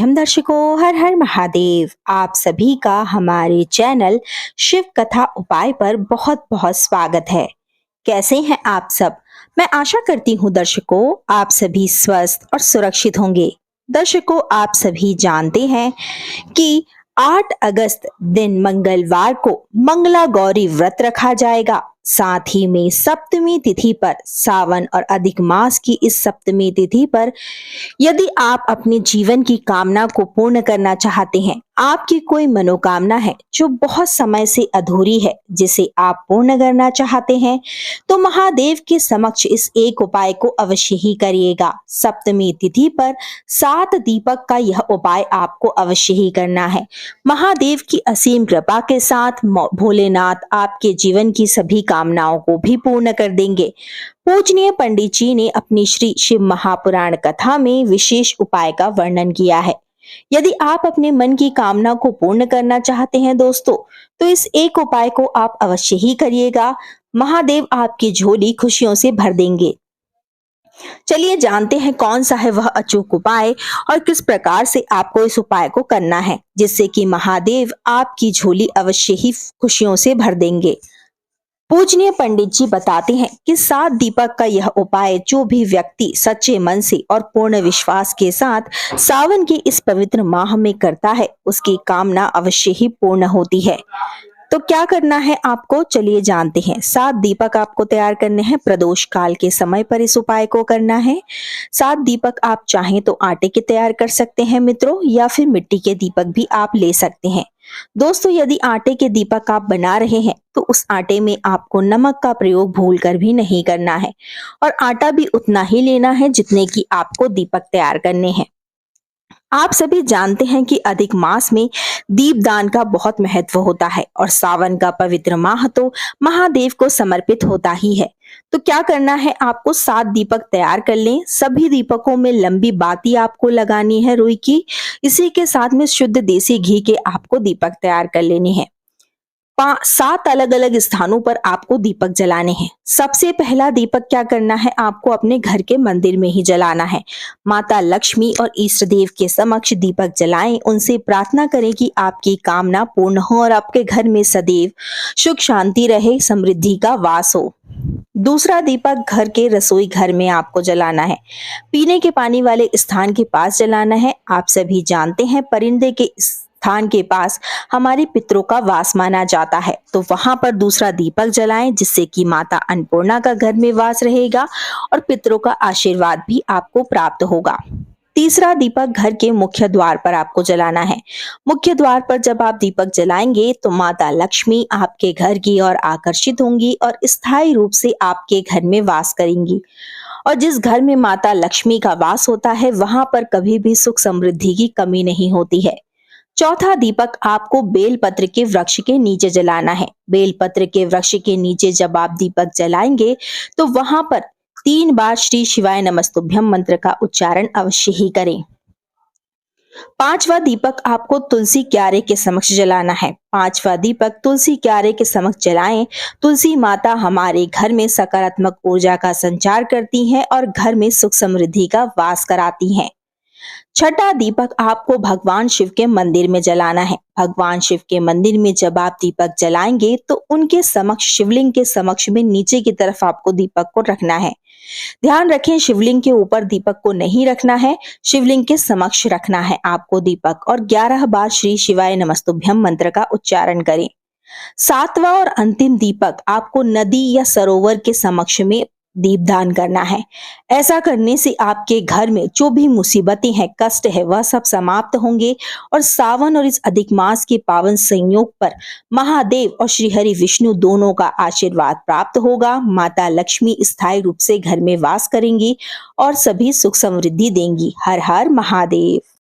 हम दर्शकों, हर हर महादेव। आप सभी का हमारे चैनल शिव कथा उपाय पर बहुत बहुत स्वागत है। कैसे हैं आप सब? मैं आशा करती हूँ दर्शकों, आप सभी स्वस्थ और सुरक्षित होंगे। दर्शकों, आप सभी जानते हैं कि 8 अगस्त दिन मंगलवार को मंगला गौरी व्रत रखा जाएगा। साथ ही में सप्तमी तिथि पर, सावन और अधिक मास की इस सप्तमी तिथि पर, यदि आप अपने जीवन की कामना को पूर्ण करना चाहते हैं, आपकी कोई मनोकामना है जो बहुत समय से अधूरी है, जिसे आप पूर्ण करना चाहते हैं, तो महादेव के समक्ष इस एक उपाय को अवश्य ही करिएगा। सप्तमी तिथि पर 7 दीपक का यह उपाय आपको अवश्य ही करना है। महादेव की असीम कृपा के साथ भोलेनाथ आपके जीवन की सभी कामनाओं को भी पूर्ण कर देंगे। पूजनीय पंडित जी ने अपनी श्री शिव महापुराण कथा में विशेष उपाय का वर्णन किया है। यदि आप अपने मन की कामना को पूर्ण करना चाहते हैं दोस्तों, तो इस एक उपाय को आप अवश्य ही करिएगा। महादेव आपकी झोली खुशियों से भर देंगे। चलिए जानते हैं कौन सा है वह अचूक उपाय और किस प्रकार से आपको इस उपाय को करना है, जिससे कि महादेव आपकी झोली अवश्य ही खुशियों से भर देंगे। पूजनीय पंडित जी बताते हैं कि 7 दीपक का यह उपाय जो भी व्यक्ति सच्चे मन से और पूर्ण विश्वास के साथ सावन के इस पवित्र माह में करता है, उसकी कामना अवश्य ही पूर्ण होती है। तो क्या करना है आपको, चलिए जानते हैं। 7 दीपक आपको तैयार करने हैं। प्रदोष काल के समय पर इस उपाय को करना है। 7 दीपक आप चाहें तो आटे के तैयार कर सकते हैं मित्रों, या फिर मिट्टी के दीपक भी आप ले सकते हैं। दोस्तों, यदि आटे के दीपक आप बना रहे हैं तो उस आटे में आपको नमक का प्रयोग भूलकर भी नहीं करना है, और आटा भी उतना ही लेना है जितने की आपको दीपक तैयार करने हैं। आप सभी जानते हैं कि अधिक मास में दीपदान का बहुत महत्व होता है, और सावन का पवित्र माह तो महादेव को समर्पित होता ही है। तो क्या करना है आपको, 7 दीपक तैयार कर लें। सभी दीपकों में लंबी बाती आपको लगानी है रुई की। इसी के साथ में शुद्ध देसी घी के आपको दीपक तैयार कर लेने हैं। 7 अलग अलग स्थानों पर आपको दीपक जलाने हैं। सबसे पहला दीपक क्या करना है आपको, अपने घर के मंदिर में ही जलाना है। माता लक्ष्मी और इष्ट देव के समक्ष दीपक जलाएं। उनसे प्रार्थना करें कि आपकी कामना पूर्ण हो और आपके घर में सदैव सुख शांति रहे, समृद्धि का वास हो। दूसरा दीपक घर के रसोई घर में आपको जलाना है। पीने के पानी वाले स्थान के पास जलाना है। आप सभी जानते हैं परिंदे के स्थान के पास हमारे पितरों का वास माना जाता है, तो वहां पर दूसरा दीपक जलाएं, जिससे कि माता अन्नपूर्णा का घर में वास रहेगा और पितरों का आशीर्वाद भी आपको प्राप्त होगा। तीसरा दीपक घर के मुख्य द्वार पर आपको जलाना है। मुख्य द्वार पर जब आप दीपक जलाएंगे तो माता लक्ष्मी आपके घर की ओर आकर्षित होंगी और स्थायी रूप से आपके घर में वास करेंगी। और जिस घर में माता लक्ष्मी का वास होता है, वहां पर कभी भी सुख समृद्धि की कमी नहीं होती है। चौथा दीपक आपको बेलपत्र के वृक्ष के नीचे जलाना है। बेलपत्र के वृक्ष के नीचे जब आप दीपक जलाएंगे तो वहां पर 3 बार श्री शिवाय नमस्तुभ्यम मंत्र का उच्चारण अवश्य ही करें। 5वां दीपक आपको तुलसी क्यारे के समक्ष जलाना है। 5वां दीपक तुलसी क्यारे के समक्ष जलाएं। तुलसी माता हमारे घर में सकारात्मक ऊर्जा का संचार करती हैं और घर में सुख समृद्धि का वास कराती हैं। 6ठा दीपक आपको भगवान शिव के मंदिर में जलाना है। भगवान शिव के मंदिर में जब आप दीपक जलाएंगे तो उनके समक्ष, शिवलिंग के समक्ष में नीचे की तरफ आपको दीपक को रखना है। ध्यान रखें, शिवलिंग के ऊपर दीपक को नहीं रखना है, शिवलिंग के समक्ष रखना है आपको दीपक, और 11 बार श्री शिवाय नमस्तुभ्यम मंत्र का उच्चारण करें। 7वां और अंतिम दीपक आपको नदी या सरोवर के समक्ष में दीपदान करना है। ऐसा करने से आपके घर में जो भी मुसीबतें हैं, कष्ट है, वह सब समाप्त होंगे और सावन और इस अधिक मास के पावन संयोग पर महादेव और श्री हरि विष्णु दोनों का आशीर्वाद प्राप्त होगा। माता लक्ष्मी स्थायी रूप से घर में वास करेंगी और सभी सुख समृद्धि देंगी। हर हर महादेव।